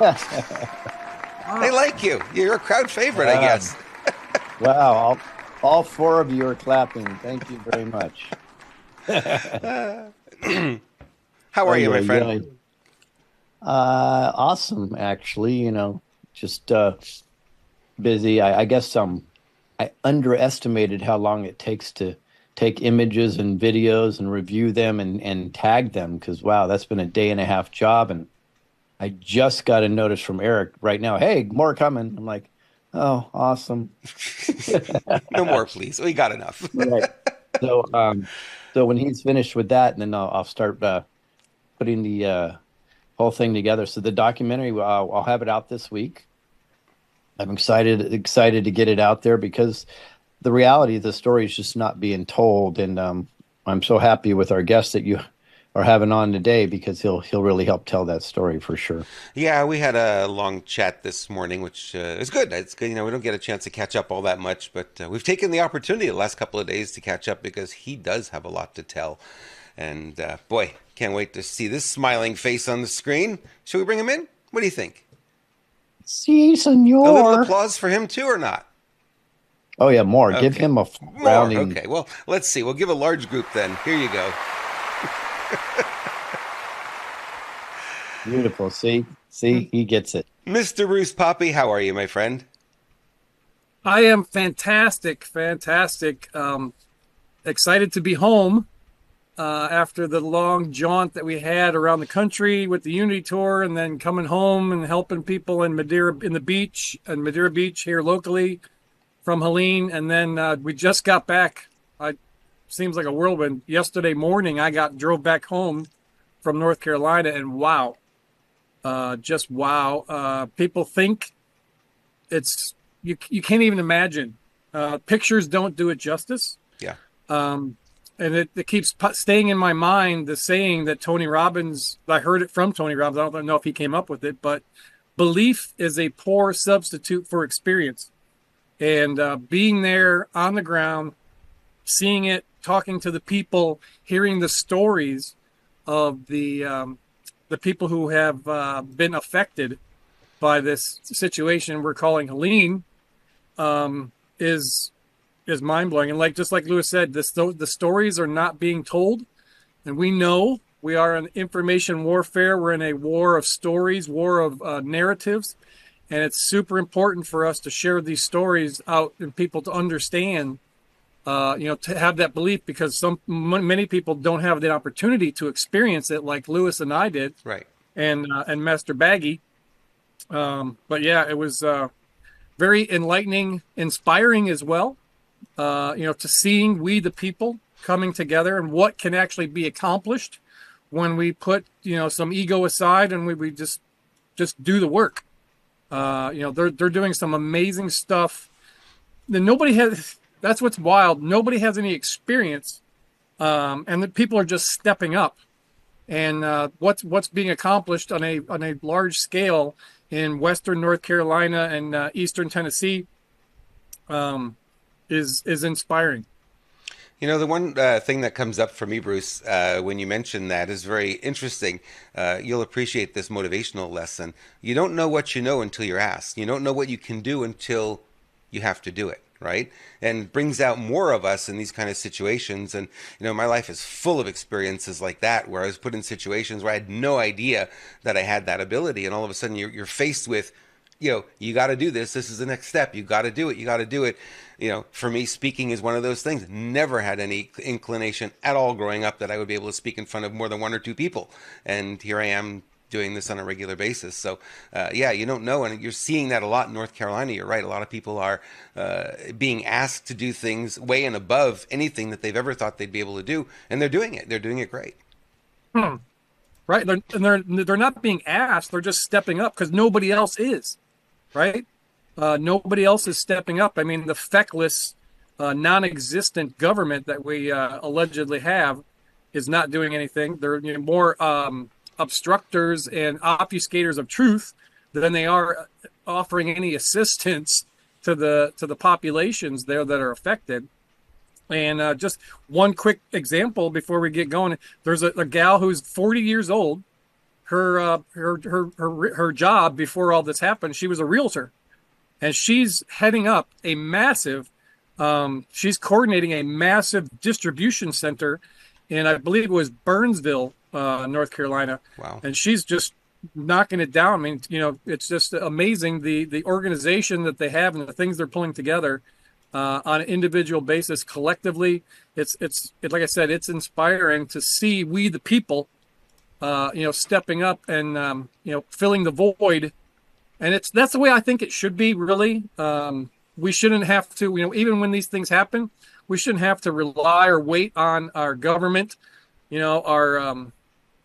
They Wow. like you. You're a crowd favorite, I Uh, guess. wow. All four of you are clapping. Thank you very much. How are Oh, you, my yeah, friend? yeah. Awesome, actually, just busy. I guess I underestimated how long it takes to take images and videos and review them and tag them because wow, that's been a day and a half job. And I just got a notice from Eric right now. Hey, more coming. I'm like, oh, awesome. No more, please. We got enough. Right. So, so when he's finished with that, then I'll start putting the whole thing together. So the documentary, I'll have it out this week. I'm excited to get it out there because the reality of the story is just not being told, and I'm so happy with our guest that you are having on today because he'll really help tell that story for sure. Yeah, we had a long chat this morning, which is good. It's good. We don't get a chance to catch up all that much, but we've taken the opportunity the last couple of days to catch up because he does have a lot to tell. And boy, can't wait to see this smiling face on the screen. Should we bring him in? What do you think? Si, A little senor. applause for him too, or not? Oh yeah, more. Give Okay, him a more. rounding. Okay, well, let's see. We'll give a large group then. Here you go, Beautiful. See, he gets it. Mr. Bruce Poppy. How are you, my friend? I am fantastic, fantastic. Excited to be home after the long jaunt that we had around the country with the Unity Tour, and then coming home and helping people in Madeira, in the beach, and Madeira Beach here locally from Helene, and then we just got back. I seems like a whirlwind. Yesterday morning, I got drove back home from North Carolina, and wow, just wow. People think you can't even imagine. Pictures don't do it justice. Yeah. Um, and it keeps staying in my mind the saying that Tony Robbins, I heard it from Tony Robbins. I don't know if he came up with it, but belief is a poor substitute for experience. And being there on the ground, seeing it, talking to the people, hearing the stories of the people who have been affected by this situation we're calling Helene, um, is mind blowing. And like just like Lewis said, the stories are not being told, and we know we are in information warfare. We're in a war of stories, war of narratives, and it's super important for us to share these stories out and people to understand. To have that belief because many people don't have the opportunity to experience it like Lewis and I did, Right. and Master Baggy. But yeah, it was very enlightening, inspiring as well. To seeing we the people coming together and what can actually be accomplished when we put some ego aside and we just do the work. They're doing some amazing stuff. And nobody has. That's what's wild. Nobody has any experience, and the people are just stepping up. And what's being accomplished on a large scale in Western North Carolina and Eastern Tennessee um, is inspiring. The one thing that comes up for me, Bruce, when you mention that is very interesting. You'll appreciate this motivational lesson. You don't know what you know until you're asked. You don't know what you can do until you have to do it, right? And brings out more of us in these kind of situations. And, my life is full of experiences like that where I was put in situations where I had no idea that I had that ability. And all of a sudden you're faced with, you got to do this. This is the next step. You got to do it. You got to do it. For me, speaking is one of those things. Never had any inclination at all growing up that I would be able to speak in front of more than one or two people. And here I am doing this on a regular basis. So, yeah, you don't know. And you're seeing that a lot in North Carolina. You're right. A lot of people are being asked to do things way and above anything that they've ever thought they'd be able to do. And they're doing it. They're doing it great. Hmm. Right? They're not being asked. They're just stepping up because nobody else is. Right? Nobody else is stepping up. I mean, the feckless, non-existent government that we allegedly have is not doing anything. They're more obstructors and obfuscators of truth than they are offering any assistance to the populations there that are affected. And just one quick example before we get going: there's a gal who's 40 years old, her job before all this happened, she was a realtor, and she's heading up a massive, she's coordinating a massive distribution center in, I believe it was Burnsville, North Carolina. Wow. And she's just knocking it down. I mean, it's just amazing the organization that they have and the things they're pulling together on an individual basis, collectively. It's like I said, it's inspiring to see we the people, stepping up and filling the void. And that's the way I think it should be, really. We shouldn't have to, even when these things happen, we shouldn't have to rely or wait on our government, our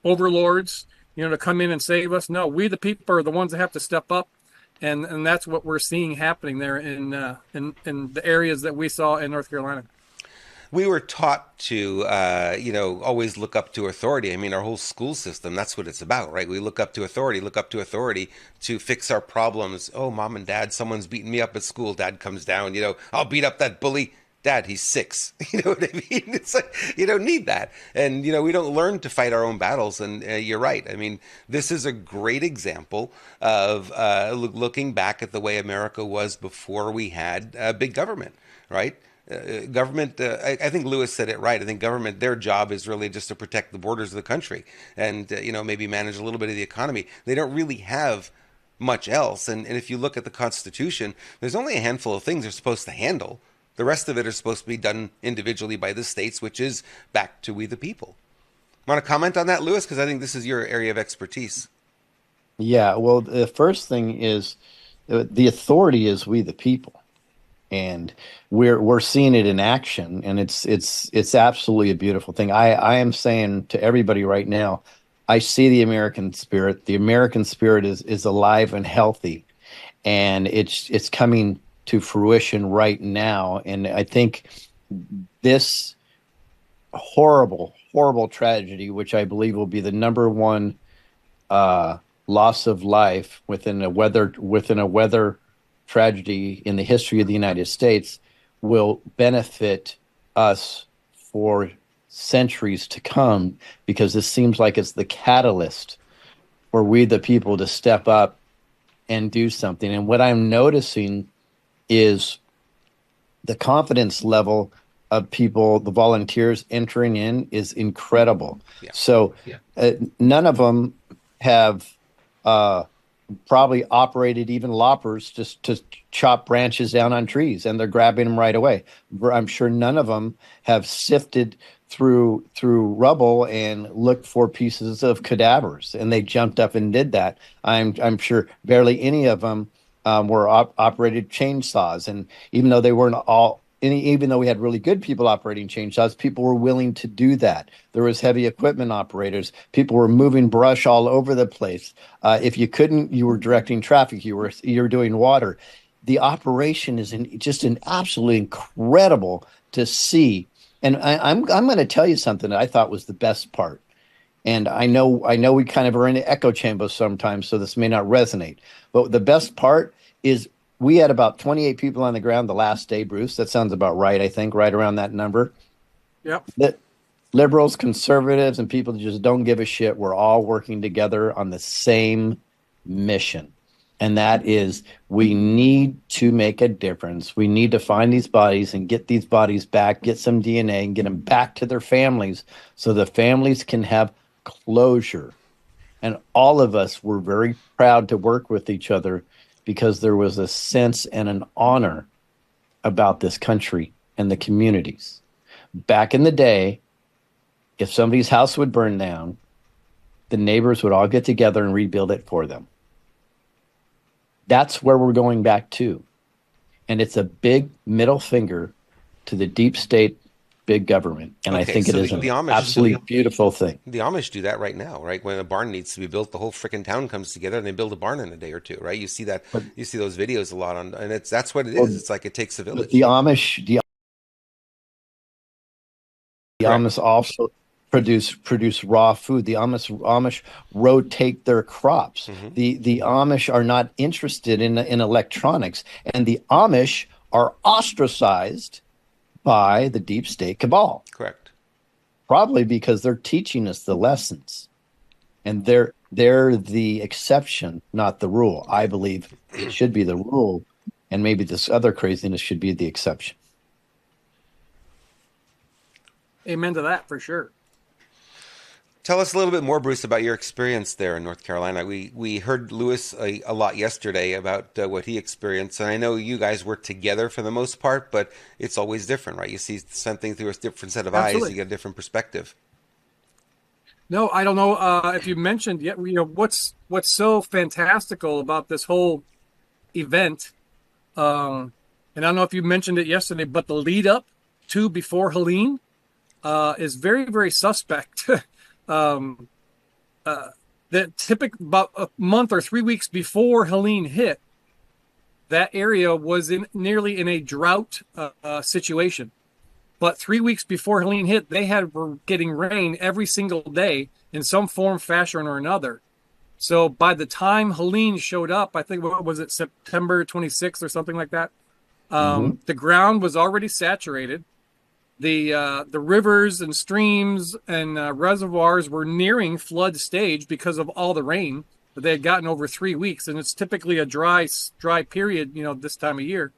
overlords, to come in and save us. No, we the people are the ones that have to step up, and that's what we're seeing happening there in the areas that we saw in North Carolina. We were taught to, always look up to authority. I mean, our whole school system, that's what it's about, right? We look up to authority to fix our problems. Oh, mom and dad, someone's beating me up at school. Dad comes down, I'll beat up that bully. Dad, he's 6. You know what I mean? It's like, you don't need that. And, we don't learn to fight our own battles. And you're right. I mean, this is a great example of looking back at the way America was before we had big government, right? Government, I think Lewis said it right. I think government, their job is really just to protect the borders of the country and, maybe manage a little bit of the economy. They don't really have much else. And if you look at the Constitution, there's only a handful of things they're supposed to handle. The rest of it is supposed to be done individually by the states, which is back to we the people. Want to comment on that, Lewis? Because I think this is your area of expertise. Yeah, well, the first thing is the authority is we the people. And we're seeing it in action, and it's absolutely a beautiful thing. I am saying to everybody right now, I see the American spirit. The American spirit is alive and healthy, and it's coming to fruition right now. And I think this horrible tragedy, which I believe will be the number one loss of life within a weather tragedy in the history of the United States, will benefit us for centuries to come, because this seems like it's the catalyst for we the people to step up and do something. And what I'm noticing is the confidence level of people, the volunteers entering in, is incredible. Yeah. So none of them have probably operated even loppers just to chop branches down on trees, and they're grabbing them right away. I'm sure none of them have sifted through rubble and looked for pieces of cadavers, and they jumped up and did that. I'm sure barely any of them were operated chainsaws, and even though they weren't all. Even though we had really good people operating chainsaws, people were willing to do that. There was heavy equipment operators. People were moving brush all over the place. If you couldn't, you were directing traffic. You were doing water. The operation is just an absolutely incredible to see. And I'm going to tell you something that I thought was the best part. And I know we kind of are in an echo chamber sometimes, so this may not resonate. But the best part is, we had about 28 people on the ground the last day, Bruce. That sounds about right, I think, right around that number. Yep. The liberals, conservatives, and people that just don't give a shit were all working together on the same mission. And that is, we need to make a difference. We need to find these bodies and get these bodies back, get some DNA, and get them back to their families so the families can have closure. And all of us were very proud to work with each other, because there was a sense and an honor about this country and the communities. Back in the day, if somebody's house would burn down, the neighbors would all get together and rebuild it for them. That's where we're going back to. And it's a big middle finger to the deep state, big government. And I think it is an absolutely beautiful thing. The Amish do that right now, right? When a barn needs to be built, the whole freaking town comes together and they build a barn in a day or two, right? You see that, you see those videos a lot on, and that's what it is. It's like it takes a village. The Amish also produce raw food. The Amish rotate their crops. Mm-hmm. The Amish are not interested in electronics, and the Amish are ostracized by the deep state cabal. Correct. Probably because they're teaching us the lessons, and they're the exception, not the rule. I believe it should be the rule, and maybe this other craziness should be the exception. Amen to that for sure. Tell us a little bit more, Bruce, about your experience there in North Carolina. We heard Lewis a lot yesterday about what he experienced, and I know you guys work together for the most part, but it's always different, right? You see something through a different set of eyes, you get a different perspective. No, I don't know if you mentioned yet. What's so fantastical about this whole event, and I don't know if you mentioned it yesterday, but the lead up to before Helene is very, very suspect. That typical about a month or 3 weeks before Helene hit, that area was nearly in a drought situation. But 3 weeks before Helene hit, were getting rain every single day in some form, fashion, or another. So by the time Helene showed up, I think, what was it, September 26th or something like that? The ground was already saturated. The rivers and streams and reservoirs were nearing flood stage because of all the rain that they had gotten over 3 weeks, and it's typically a dry period, this time of year.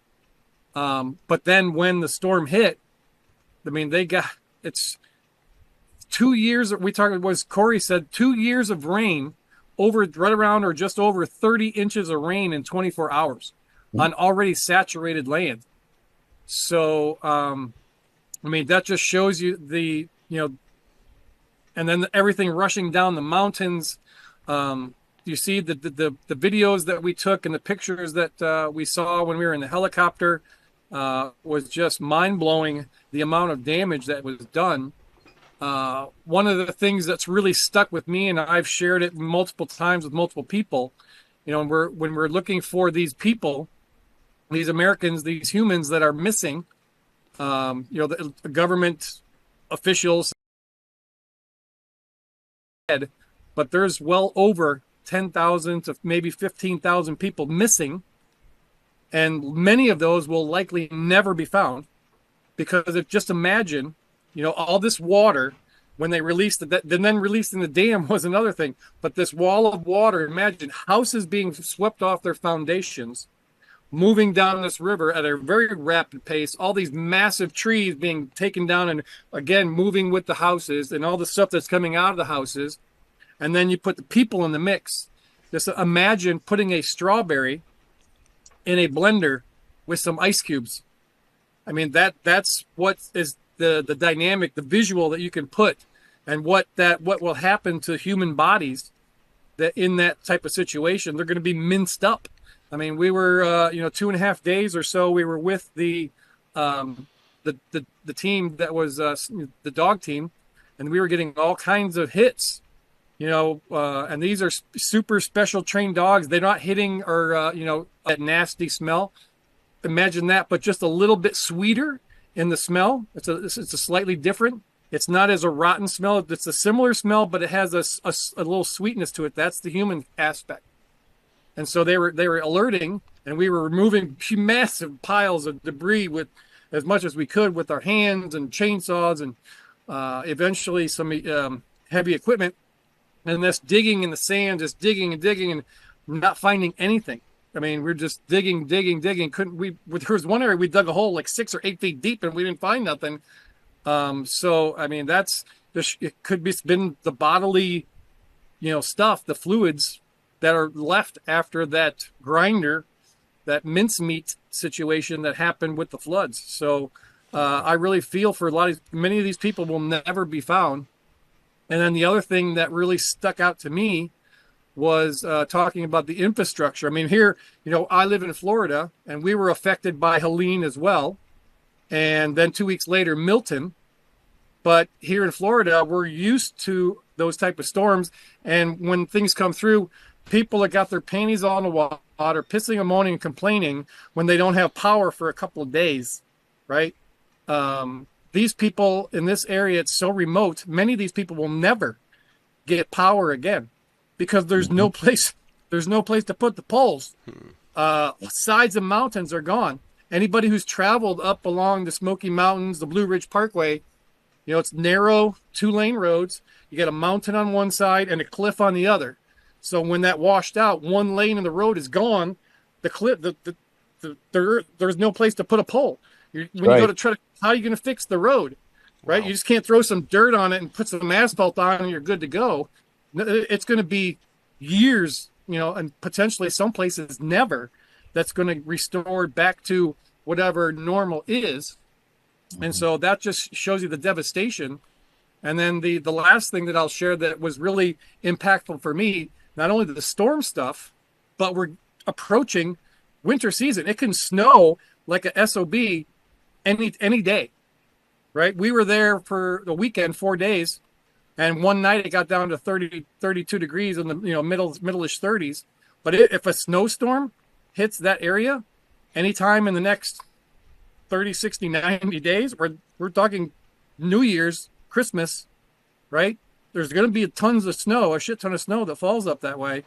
But then when the storm hit, I mean, it's 2 years. Corey said 2 years of rain right around or just over 30 inches of rain in 24 hours on already saturated land. So, I mean, that just shows you and then everything rushing down the mountains. You see the videos that we took and the pictures that we saw when we were in the helicopter was just mind-blowing, the amount of damage that was done. One of the things that's really stuck with me, and I've shared it multiple times with multiple people, when we're looking for these people, these Americans, these humans that are missing, the government officials said, but there's well over 10,000 to maybe 15,000 people missing, and many of those will likely never be found, because just imagine, all this water when they released then releasing the dam was another thing, but this wall of water, imagine houses being swept off their foundations, moving down this river at a very rapid pace, all these massive trees being taken down and again moving with the houses and all the stuff that's coming out of the houses. And then you put the people in the mix. Just imagine putting a strawberry in a blender with some ice cubes. I mean, that's what is the dynamic, the visual that you can put, and what will happen to human bodies that in that type of situation. They're going to be minced up. I mean, we were 2.5 days or so. We were with the team that was the dog team, and we were getting all kinds of hits. And these are super special trained dogs. They're not hitting or that nasty smell. Imagine that, but just a little bit sweeter in the smell. It's a slightly different. It's not as a rotten smell. It's a similar smell, but it has a little sweetness to it. That's the human aspect. And so they were alerting, and we were removing massive piles of debris with as much as we could with our hands and chainsaws and eventually some heavy equipment. And this digging in the sand, just digging and digging and not finding anything. I mean, we're just digging. There was one area we dug a hole like 6 or 8 feet deep and we didn't find nothing. So, I mean, it could be been the bodily, stuff, the fluids that are left after that grinder, that mincemeat situation that happened with the floods. So I really feel for many of these people will never be found. And then the other thing that really stuck out to me was talking about the infrastructure. I mean, here, I live in Florida, and we were affected by Helene as well. And then 2 weeks later, Milton. But here in Florida, we're used to those type of storms. And when things come through, people that got their panties all in the water, pissing and moaning and complaining when they don't have power for a couple of days, right? These people in this area, it's so remote. Many of these people will never get power again because there's no place to put the poles. Sides of mountains are gone. Anybody who's traveled up along the Smoky Mountains, the Blue Ridge Parkway, it's narrow 2-lane roads. You got a mountain on one side and a cliff on the other. So when that washed out, one lane in the road is gone. The clip, there's no place to put a pole. When you go to try to, how are you going to fix the road? Right? Wow. You just can't throw some dirt on it and put some asphalt on and you're good to go. It's going to be years, and potentially some places never, that's going to restore back to whatever normal is. And so that just shows you the devastation. And then the last thing that I'll share that was really impactful for me, not only the storm stuff, but we're approaching winter season. It can snow like a SOB any day, right? We were there for the weekend, 4 days, and one night it got down to 30, 32 degrees in the middle-ish 30s. But if a snowstorm hits that area anytime in the next 30, 60, 90 days, we're talking New Year's, Christmas, right? There's going to be tons of snow, a shit ton of snow that falls up that way.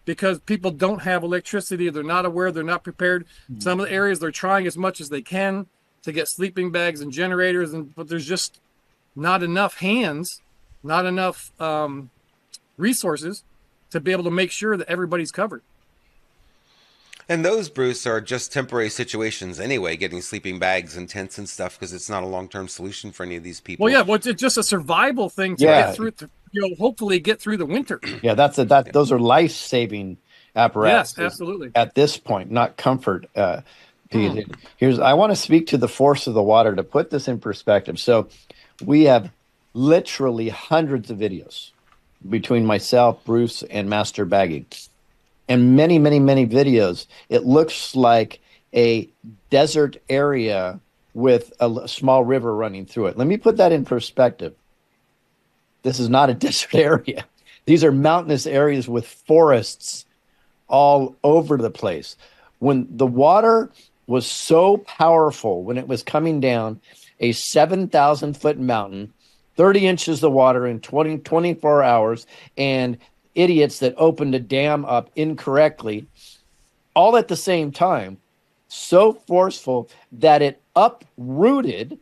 Because people don't have electricity. They're not aware. They're not prepared. Some of the areas they're trying as much as they can to get sleeping bags and generators, but there's just not enough hands, not enough resources to be able to make sure that everybody's covered. And those, Bruce, are just temporary situations anyway, getting sleeping bags and tents and stuff, because it's not a long-term solution for any of these people. Well, yeah, it's just a survival thing to get through, hopefully get through the winter. Yeah, those are life-saving apparatus. Yes, absolutely. At this point, not comfort. I want to speak to the force of the water to put this in perspective. So we have literally hundreds of videos between myself, Bruce, and Master Bagging. And many, many, many videos, it looks like a desert area with a small river running through it. Let me put that in perspective. This is not a desert area. These are mountainous areas with forests all over the place. When the water was so powerful, when it was coming down a 7,000-foot mountain, 30 inches of water in 24 hours, and idiots that opened a dam up incorrectly, all at the same time, so forceful that it uprooted,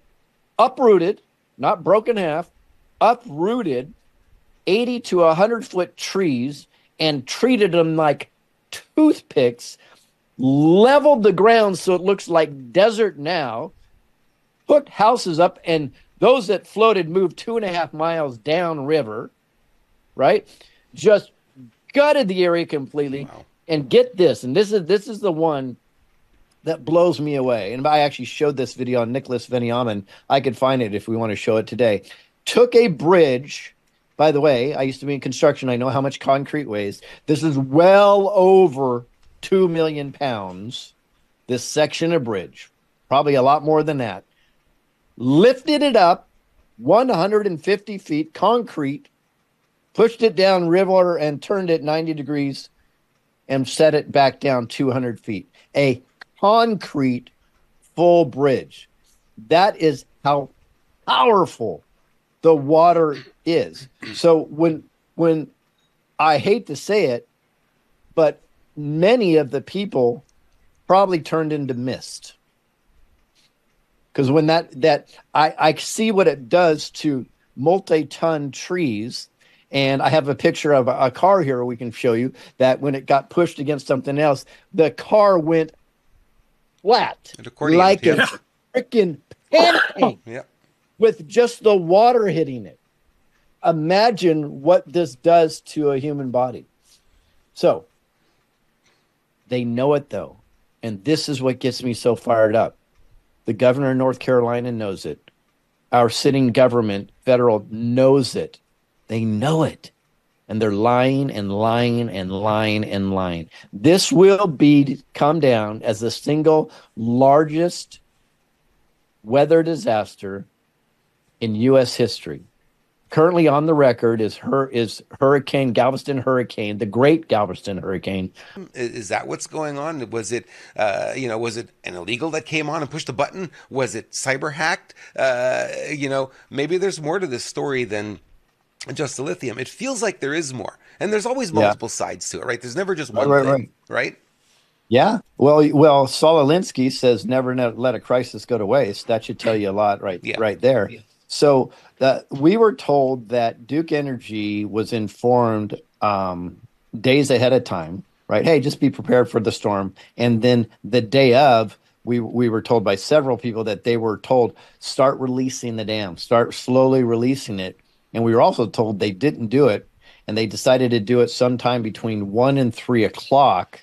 not broken half, uprooted 80 to 100-foot trees and treated them like toothpicks, leveled the ground so it looks like desert now, put houses up, and those that floated moved 2.5 miles downriver, right? Just gutted the area completely. Wow. And get this, and this is the one that blows me away. And I actually showed this video on Nicholas Veniamin. I could find it if we want to show it today. Took a bridge. By the way, I used to be in construction. I know how much concrete weighs. This is well over 2 million pounds, this section of bridge. Probably a lot more than that. Lifted it up 150 feet, concrete, pushed it down river and turned it 90 degrees and set it back down 200 feet. A concrete full bridge. That is how powerful the water is. So when I hate to say it, but many of the people probably turned into mist. Because when I see what it does to multi-ton trees. And I have a picture of a car here we can show you that when it got pushed against something else, the car went flat like a freaking pancake with just the water hitting it. Imagine what this does to a human body. So they know it, though. And this is what gets me so fired up. The governor of North Carolina knows it. Our sitting government, federal, knows it. They know it, and they're lying and lying and lying and lying. This will come down as the single largest weather disaster in U.S. history. Currently on the record is Galveston Hurricane, the Great Galveston Hurricane. Is that what's going on? Was it, was it an illegal that came on and pushed a button? Was it cyber hacked? Maybe there's more to this story than just the lithium. It feels like there is more, and there's always multiple sides to it, right? There's never just one thing, right? Yeah. Well, Saul Alinsky says never let a crisis go to waste. That should tell you a lot, right there. So we were told that Duke Energy was informed days ahead of time, right? Hey, just be prepared for the storm. And then the day of, we were told by several people that they were told, start releasing the dam, start slowly releasing it. And we were also told they didn't do it. And they decided to do it sometime between 1 and 3 o'clock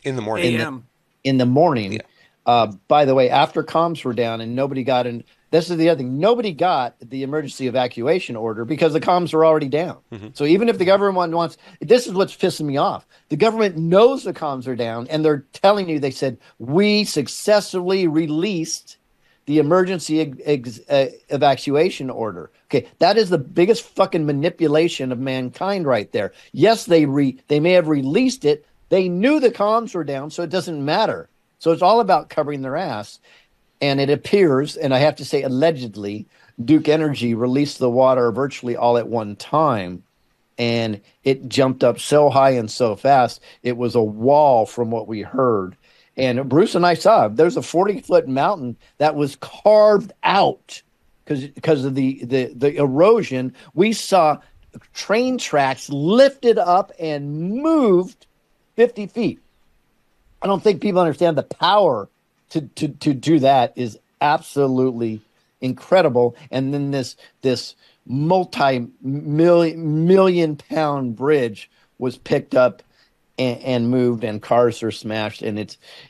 in the morning. In the morning. Yeah. By the way, after comms were down and nobody got in, this is the other thing. Nobody got the emergency evacuation order because the comms were already down. Mm-hmm. So even if the government wants, this is what's pissing me off. The government knows the comms are down and they're telling you, they said, we successfully released the emergency evacuation order. Okay, that is the biggest fucking manipulation of mankind right there. Yes, they may have released it. They knew the comms were down, so it doesn't matter. So it's all about covering their ass. And it appears, and I have to say allegedly, Duke Energy released the water virtually all at one time. And it jumped up so high and so fast, it was a wall from what we heard. And Bruce and I saw, there's a 40-foot mountain that was carved out because of the erosion. We saw train tracks lifted up and moved 50 feet. I don't think people understand the power to do that is absolutely incredible. And then this multi-million pound bridge was picked up and moved, and cars are smashed, and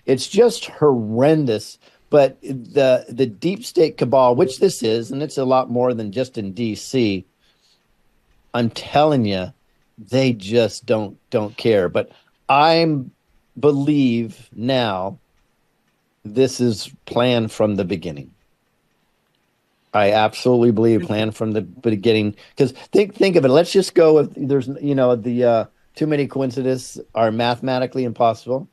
it's just horrendous. But the deep state cabal, which this is, and it's a lot more than just in DC, I'm telling you, they just don't care. But I believe now this is planned from the beginning. I absolutely believe planned from the beginning. Because think of it. Let's just go with there's the too many coincidences are mathematically impossible.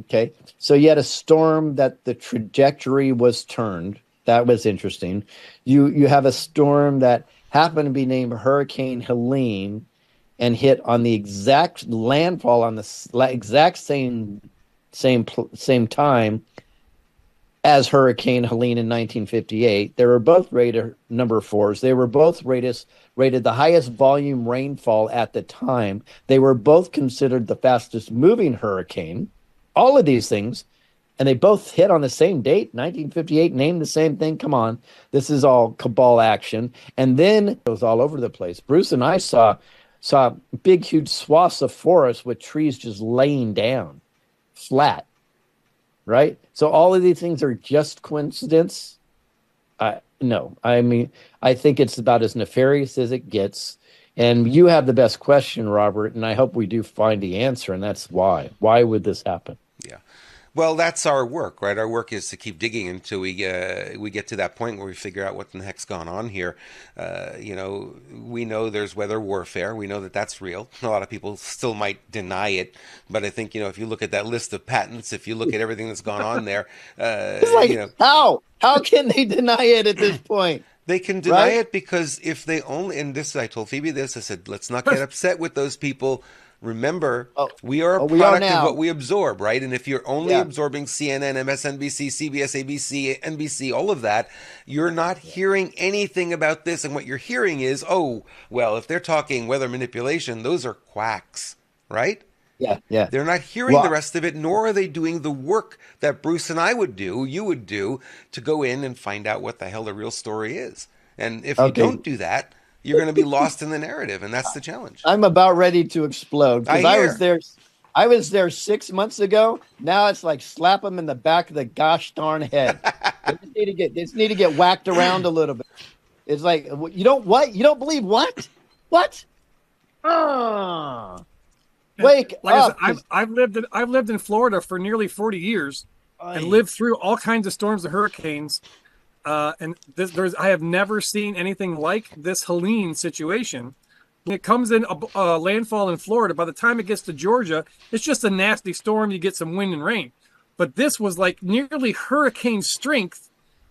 Okay, so you had a storm that the trajectory was turned. That was interesting. You have a storm that happened to be named Hurricane Helene and hit on the exact landfall on the exact same time as Hurricane Helene in 1958. They were both rated number 4s. They were both rated the highest volume rainfall at the time. They were both considered the fastest moving hurricane. All of these things, and they both hit on the same date, 1958, named the same thing. Come on, this is all cabal action. And then it was all over the place. Bruce and I saw big, huge swaths of forest with trees just laying down flat. Right? So all of these things are just coincidence? No. I mean, I think it's about as nefarious as it gets. And you have the best question, Robert, and I hope we do find the answer, and that's why. Why would this happen? Yeah. Well, that's our work, right? Our work is to keep digging until we get to that point where we figure out what the heck's gone on here. We know there's weather warfare. We know that that's real. A lot of people still might deny it, but I think if you look at that list of patents, if you look at everything that's gone on there, it's like how can they deny it at this point? They can deny it because if they only, and this, I told Phoebe this, I said, let's not get upset with those people. Remember, we are a product of what we absorb, right? And if you're only absorbing CNN, MSNBC, CBS, ABC, NBC, all of that, you're not hearing anything about this. And what you're hearing is, if they're talking weather manipulation, those are quacks, right? Yeah. They're not hearing the rest of it, nor are they doing the work that Bruce and I would do, you would do, to go in and find out what the hell the real story is. And if you don't do that, you're going to be lost in the narrative, and that's the challenge. I'm about ready to explode because I was there 6 months ago. Now it's like slap them in the back of the gosh darn head. They just need to get whacked around a little bit. It's like you don't believe what? What? Wake up! I've lived in Florida for nearly 40 years and lived through all kinds of storms and hurricanes. And I have never seen anything like this Helene situation. When it comes in a landfall in Florida, by the time it gets to Georgia, it's just a nasty storm. You get some wind and rain. But this was like nearly hurricane strength.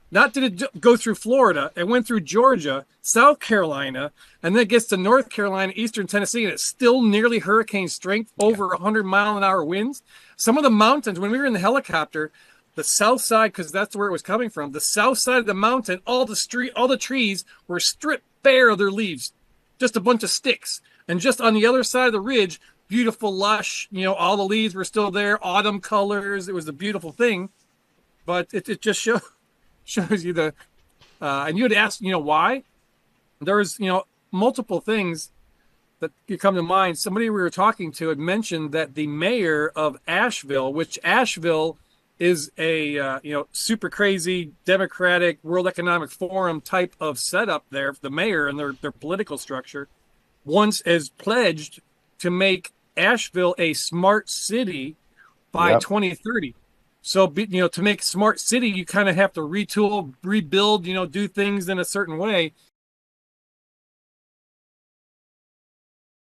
Not did it go through Florida, it went through Georgia, South Carolina, and then it gets to North Carolina, Eastern Tennessee, and it's still nearly hurricane strength, over 100-mile-an-hour winds. Some of the mountains, when we were in the helicopter, the south side, because that's where it was coming from. The south side of the mountain, all the trees were stripped bare of their leaves, just a bunch of sticks. And just on the other side of the ridge, beautiful, lush. All the leaves were still there, autumn colors. It was a beautiful thing, but it just shows you the. And you had asked, why? There's multiple things that could come to mind. Somebody we were talking to had mentioned that the mayor of Asheville, which Asheville is a super crazy Democratic World Economic Forum type of setup there, the mayor and their political structure, once has pledged to make Asheville a smart city by 2030. So, to make smart city, you kind of have to retool, rebuild, do things in a certain way.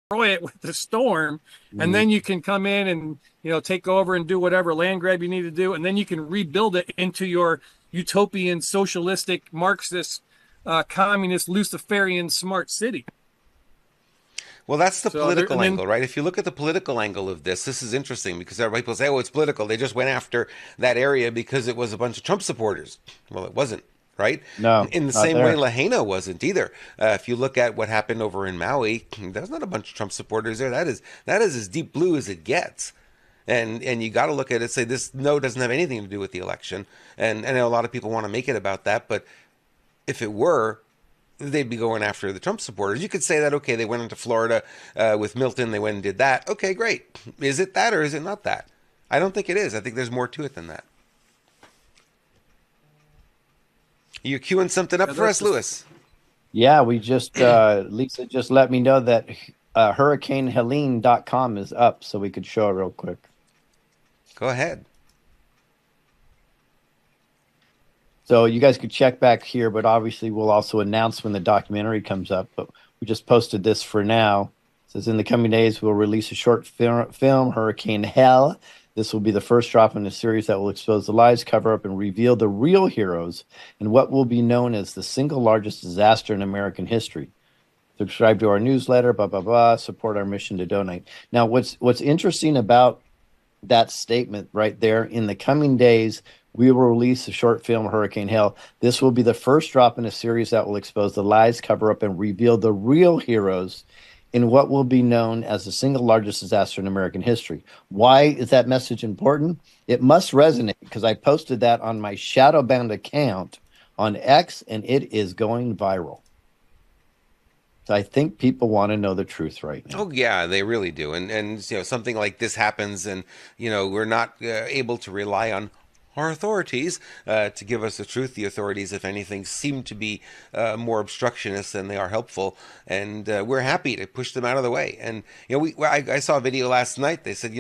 Destroy it with the storm, and then you can come in and take over and do whatever land grab you need to do, and then you can rebuild it into your utopian, socialistic, Marxist, communist, Luciferian smart city. Well, that's the political angle, right? If you look at the political angle of this is interesting because everybody will say, oh, it's political. They just went after that area because it was a bunch of Trump supporters. Well, it wasn't, right? No. In the same way, Lahaina wasn't either. If you look at what happened over in Maui, there's not a bunch of Trump supporters there. That is as deep blue as it gets. And you got to look at it and say, this doesn't have anything to do with the election. And I know a lot of people want to make it about that, but if it were, they'd be going after the Trump supporters. You could say that, okay, they went into Florida with Milton, they went and did that. Okay, great. Is it that or is it not that? I don't think it is. I think there's more to it than that. You're queuing something up for us, Lewis? Yeah, we just, Lisa just let me know that hurricanehelene.com is up, so we could show it real quick. Go ahead. So you guys could check back here, but obviously we'll also announce when the documentary comes up. But we just posted this for now. It says, in the coming days, we'll release a short film, Hurricane Hell. This will be the first drop in a series that will expose the lies, cover up, and reveal the real heroes in what will be known as the single largest disaster in American history. Subscribe to our newsletter, blah, blah, blah, support our mission to donate. Now, what's interesting about that statement right there, in the coming days, we will release a short film, Hurricane Hell. This will be the first drop in a series that will expose the lies, cover up, and reveal the real heroes in what will be known as the single largest disaster in American history. Why is that message important? It must resonate because I posted that on my shadow-bound account on X, and it is going viral. So I think people want to know the truth right now. Oh yeah, they really do. And something like this happens, and we're not able to rely on our authorities to give us the truth. The authorities, if anything, seem to be more obstructionist than they are helpful, and we're happy to push them out of the way. And I saw a video last night. They said,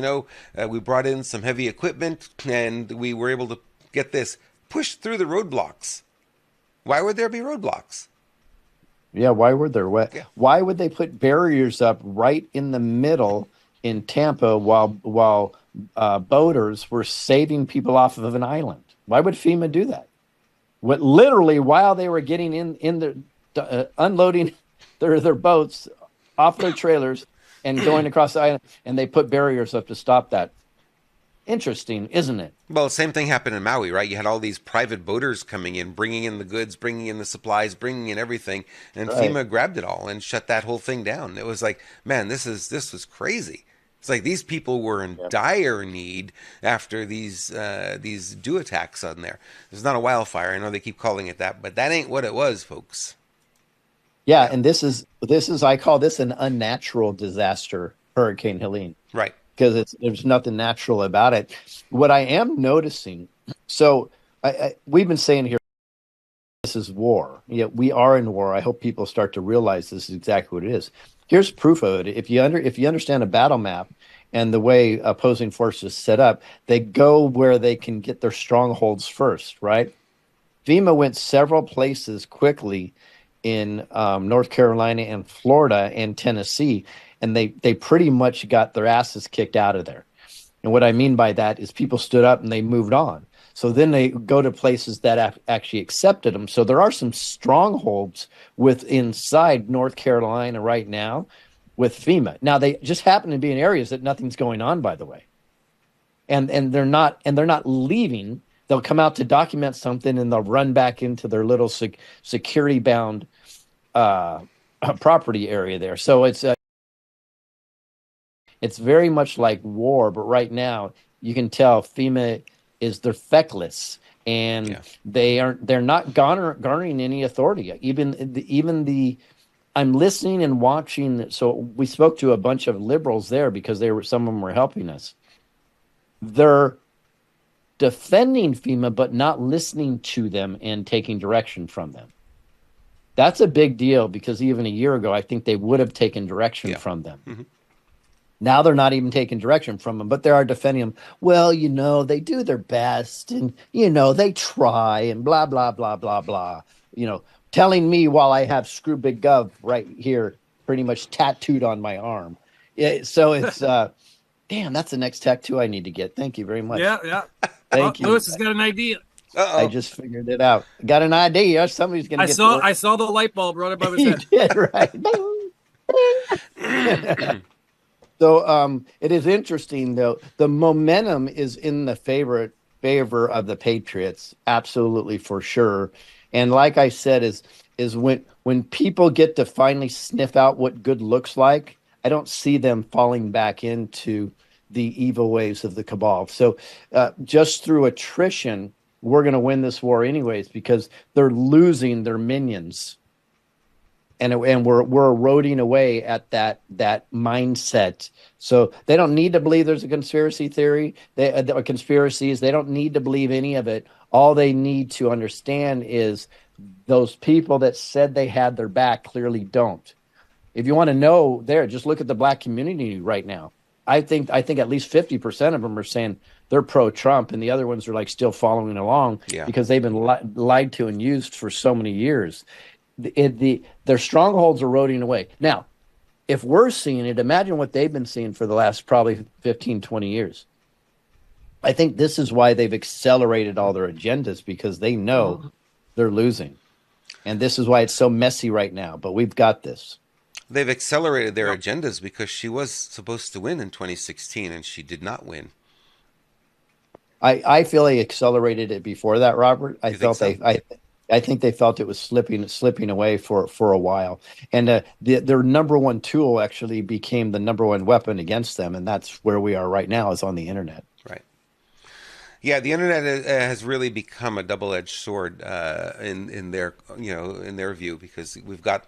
we brought in some heavy equipment, and we were able to get this pushed through the roadblocks. Why would there be roadblocks? Yeah, why would there? Why would they put barriers up right in the middle in Tampa while boaters were saving people off of an island? Why would FEMA do that? Literally, while they were getting in their unloading their boats off their trailers and going across the island, and they put barriers up to stop that. Interesting, isn't it? Well, same thing happened in Maui, right? You had all these private boaters coming in, bringing in the goods, bringing in the supplies, bringing in everything, and FEMA grabbed it all and shut that whole thing down. It was like, man, this was crazy. It's like these people were in dire need after these dew attacks on there. It's not a wildfire. I know they keep calling it that, but that ain't what it was, folks. Yeah, and this is I call this an unnatural disaster, Hurricane Helene. Right. Because there's nothing natural about it. What I am noticing, so we've been saying here, this is war. Yeah, we are in war. I hope people start to realize this is exactly what it is. Here's proof of it. If you understand a battle map and the way opposing forces set up, they go where they can get their strongholds first, right? FEMA went several places quickly in North Carolina and Florida and Tennessee, and they pretty much got their asses kicked out of there. And what I mean by that is people stood up and they moved on. So then they go to places that actually accepted them. So there are some strongholds inside North Carolina right now with FEMA. Now they just happen to be in areas that nothing's going on, by the way. And they're not leaving they'll come out to document something and they'll run back into their little security bound property area there. So it's very much like war, but right now you can tell FEMA they're feckless, and Yeah. they're not garnering any authority. Even I'm listening and watching. So we spoke to a bunch of liberals there because some of them were helping us. They're defending FEMA, but not listening to them and taking direction from them. That's a big deal because even a year ago, I think they would have taken direction from them. Mm-hmm. Now they're not even taking direction from them, but they are defending them. Well, they do their best and, they try and blah, blah, blah, blah, blah. Telling me while I have Screw Big Gov right here pretty much tattooed on my arm. So it's, damn, that's the next tattoo I need to get. Thank you very much. Yeah. Thank you. Lewis has got an idea. Uh-oh. I just figured it out. Got an idea. Somebody's going to get I saw the light bulb right above his head. did, right. So it is interesting, though. The momentum is in the favor of the Patriots, absolutely, for sure. And like I said, is when people get to finally sniff out what good looks like, I don't see them falling back into the evil ways of the cabal. So just through attrition, we're going to win this war anyways because they're losing their minions. And we're eroding away at that mindset. So they don't need to believe there's a conspiracy theory, or conspiracies. They don't need to believe any of it. All they need to understand is those people that said they had their back clearly don't. If you want to know, just look at the black community right now. I think at least 50% of them are saying they're pro-Trump, and the other ones are like still following along because they've been lied to and used for so many years. Their strongholds are eroding away. Now, if we're seeing it, imagine what they've been seeing for the last probably 15, 20 years. I think this is why they've accelerated all their agendas because they know they're losing. And this is why it's so messy right now. But we've got this. They've accelerated their agendas because she was supposed to win in 2016 and she did not win. I feel they accelerated it before that, Robert. I think they felt it was slipping away for a while, and their number one tool actually became the number one weapon against them, and that's where we are right now, is on the internet. Right. Yeah, the internet has really become a double-edged sword in their view, because we've got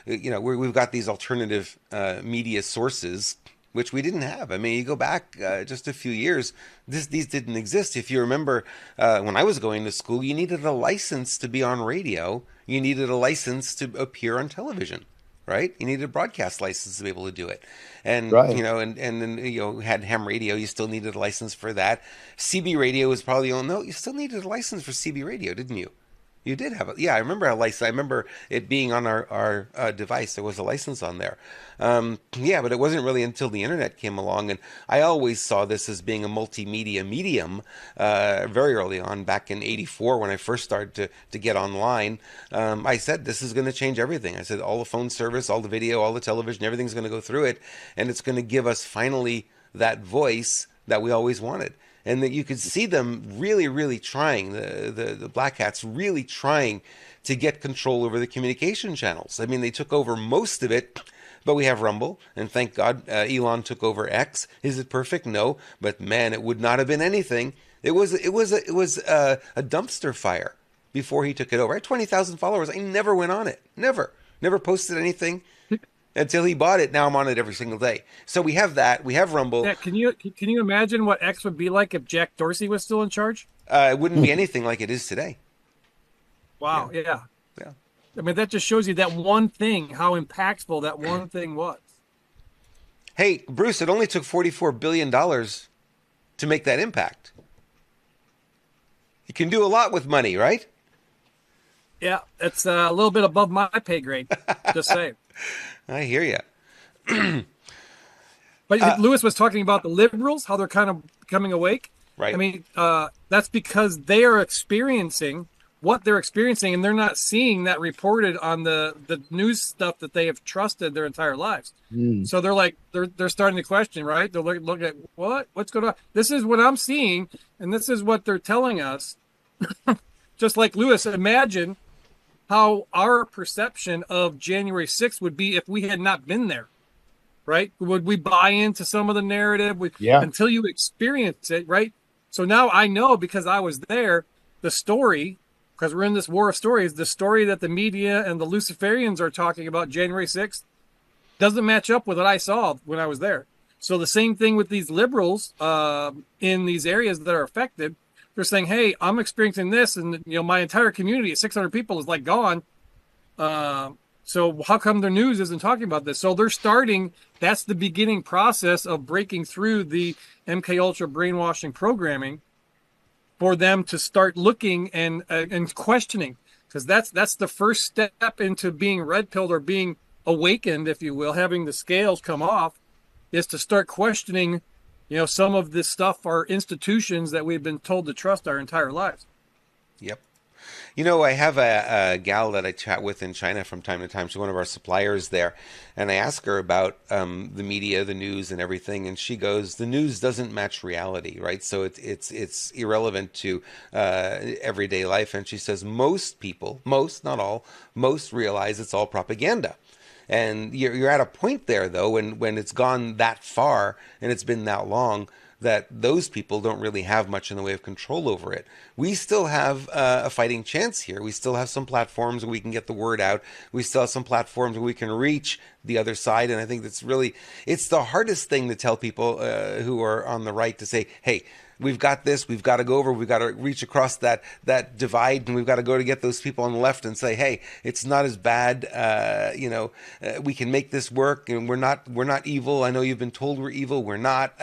we've got these alternative media sources which we didn't have. I mean, you go back just a few years, these didn't exist. If you remember, when I was going to school, you needed a license to be on radio. You needed a license to appear on television, right? You needed a broadcast license to be able to do it. And, right. And then, had ham radio, you still needed a license for that. CB radio was probably, you still needed a license for CB radio, didn't you? You did have I remember a license. I remember it being on our device. There was a license on there. But it wasn't really until the internet came along, and I always saw this as being a multimedia medium very early on, back in '84 when I first started to get online. I said, this is going to change everything. I said, all the phone service, all the video, all the television, everything's going to go through it, and it's going to give us finally that voice that we always wanted. And that you could see them really, really trying, the Black Hats really trying to get control over the communication channels. I mean, they took over most of it, but we have Rumble, and thank God Elon took over X. Is it perfect? No, but man, it would not have been anything. It was a dumpster fire before he took it over. I had 20,000 followers. I never went on it. Never posted anything. Until he bought it. Now I'm on it every single day. So we have that. We have Rumble. Yeah, can you imagine what X would be like if Jack Dorsey was still in charge? It wouldn't be anything like it is today. Wow. Yeah. I mean, that just shows you that one thing, how impactful that one thing was. Hey, Bruce, it only took $44 billion to make that impact. You can do a lot with money, right? Yeah, it's a little bit above my pay grade. Just saying. I hear you. But Lewis was talking about the liberals, how they're kind of becoming awake. Right. I mean, that's because they are experiencing what they're experiencing, and they're not seeing that reported on the news stuff that they have trusted their entire lives. So they're like, they're starting to question, right? They're looking at what's going on. This is what I'm seeing, and this is what they're telling us. Just like Lewis, imagine how our perception of January 6th would be if we had not been there, right? Would we buy into some of the narrative? Until you experience it, right? So now I know, because I was there, the story, because we're in this war of stories, the story that the media and the Luciferians are talking about January 6th doesn't match up with what I saw when I was there. So the same thing with these liberals in these areas that are affected. They're saying, hey, I'm experiencing this, and my entire community of 600 people is like gone. So how come their news isn't talking about this? So they're starting, that's the beginning process of breaking through the MK Ultra brainwashing programming for them to start looking and questioning, because that's the first step into being red pilled or being awakened, if you will, having the scales come off, is to start questioning, some of this stuff are institutions that we've been told to trust our entire lives. Yep. I have a gal that I chat with in China from time to time. She's one of our suppliers there. And I ask her about the media, the news and everything. And she goes, the news doesn't match reality, right? So it's irrelevant to everyday life. And she says most people, not all, most realize it's all propaganda. And you're at a point there, though, when it's gone that far and it's been that long, that those people don't really have much in the way of control over it. We still have a fighting chance here. We still have some platforms where we can get the word out. We still have some platforms where we can reach the other side. And I think it's the hardest thing to tell people who are on the right, to say, hey, we've got this, we've got to go over, we've got to reach across that divide, and we've got to go to get those people on the left and say, hey, it's not as bad, we can make this work, and we're not evil. I know you've been told we're evil, we're not.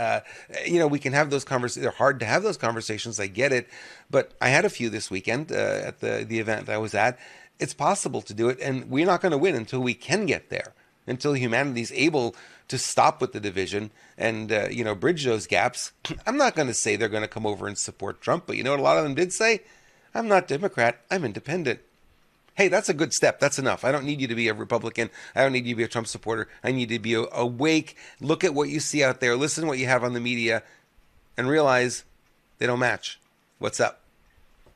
We can have those conversations. They're hard to have those conversations, I get it, but I had a few this weekend at the event I was at. It's possible to do it, and we're not going to win until we can get there, until humanity's able to stop with the division and bridge those gaps. I'm not going to say they're going to come over and support Trump, but you know what a lot of them did say? I'm not Democrat, I'm independent. Hey, that's a good step. That's enough. I don't need you to be a Republican. I don't need you to be a Trump supporter. I need you to be awake, look at what you see out there, listen to what you have on the media, and realize they don't match. What's up?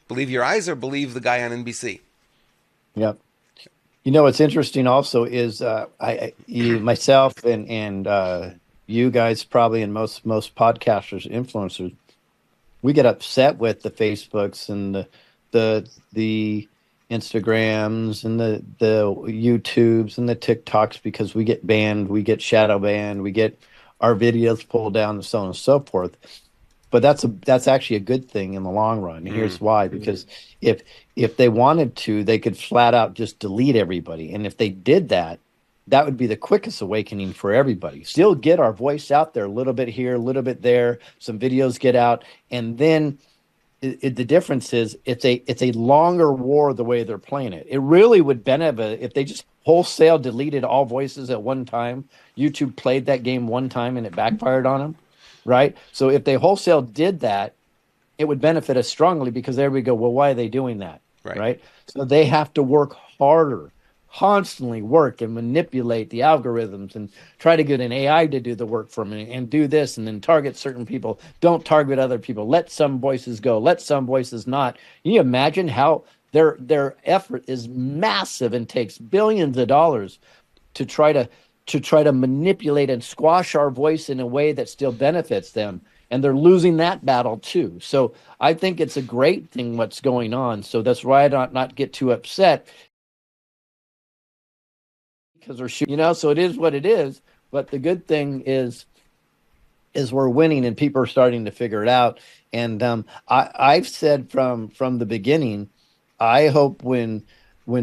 Believe your eyes or believe the guy on NBC? Yep. What's interesting also is myself and you guys probably, and most podcasters, influencers, we get upset with the Facebooks and the Instagrams and the YouTubes and the TikToks, because we get banned, we get shadow banned, we get our videos pulled down, and so on and so forth. But that's actually a good thing in the long run. And here's why: because if they wanted to, they could flat out just delete everybody. And if they did that, that would be the quickest awakening for everybody. Still get our voice out there, a little bit here, a little bit there, some videos get out, and then the difference is it's a longer war the way they're playing it. It really would benefit if they just wholesale deleted all voices at one time. YouTube played that game one time and it backfired on them. Right. So if they wholesale did that, it would benefit us strongly, because there we go. Well, why are they doing that? Right. So they have to work harder, constantly work and manipulate the algorithms and try to get an AI to do the work for me and do this, and then target certain people. Don't target other people. Let some voices go. Let some voices not. Can you imagine how their effort is massive and takes billions of dollars to try to manipulate and squash our voice in a way that still benefits them. And they're losing that battle too. So I think it's a great thing what's going on. So that's why I not get too upset, because they're shooting, so it is what it is. But the good thing is we're winning, and people are starting to figure it out. And I've said from the beginning, I hope when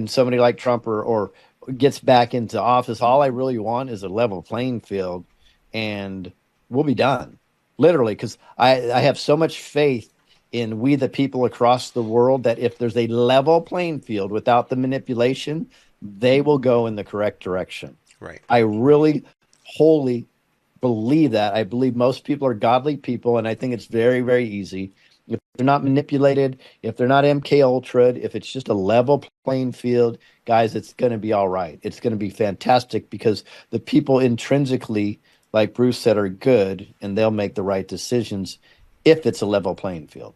somebody like Trump or gets back into office, all I really want is a level playing field, and we'll be done, literally, because I have so much faith in we the people across the world that if there's a level playing field without the manipulation, they will go in the correct direction. Right. I really wholly believe that. I believe most people are godly people, and I think it's very, very easy. If they're not manipulated, if they're not MK Ultra, if it's just a level playing field, guys, it's going to be all right. It's going to be fantastic because the people intrinsically, like Bruce said, are good, and they'll make the right decisions if it's a level playing field.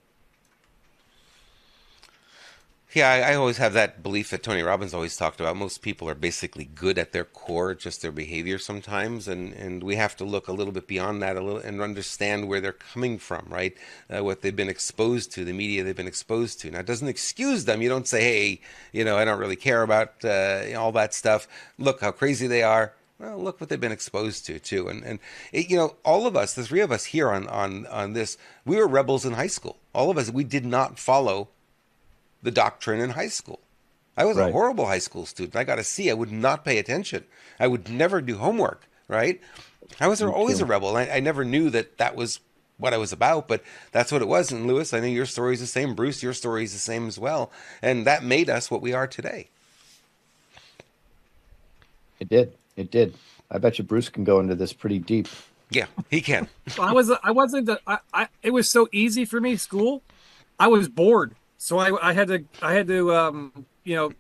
Yeah, I always have that belief that Tony Robbins always talked about. Most people are basically good at their core, just their behavior sometimes, and we have to look a little bit beyond that a little and understand where they're coming from, right? What they've been exposed to, the media they've been exposed to. Now, it doesn't excuse them. You don't say, hey, I don't really care about all that stuff. Look how crazy they are. Well, look what they've been exposed to too, and all of us, the three of us here on this, we were rebels in high school. All of us, we did not follow the doctrine in high school. I was a horrible high school student. I got a C. I would not pay attention. I would never do homework, right? I was always a rebel. I never knew that was what I was about, but that's what it was. And Lewis, I know your story is the same. Bruce, your story is the same as well. And that made us what we are today. It did. It did. I bet you Bruce can go into this pretty deep. Yeah, he can. It was so easy for me, school. I was bored. So I had to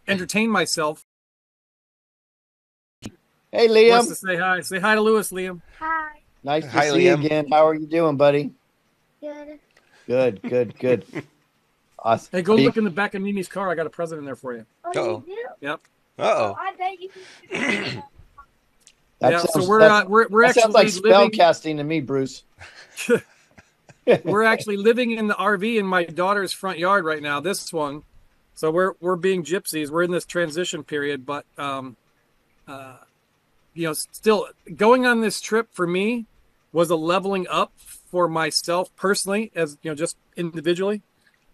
entertain myself. Hey, Liam. Wants to say hi. Say hi to Lewis, Liam. Hi. Nice to Hi, see you Liam. again. How are you doing, buddy? Good. Good. Awesome. Hey, go look in the back of Mimi's car. I got a present in there for you. Oh, Uh-oh. you do? Yep. Uh-oh. I bet you can. So we're that actually sounds like spell living. casting to me, Bruce. We're actually living in the RV in my daughter's front yard right now. This one, so we're being gypsies. We're in this transition period, but still going on this trip for me was a leveling up for myself personally, as just individually,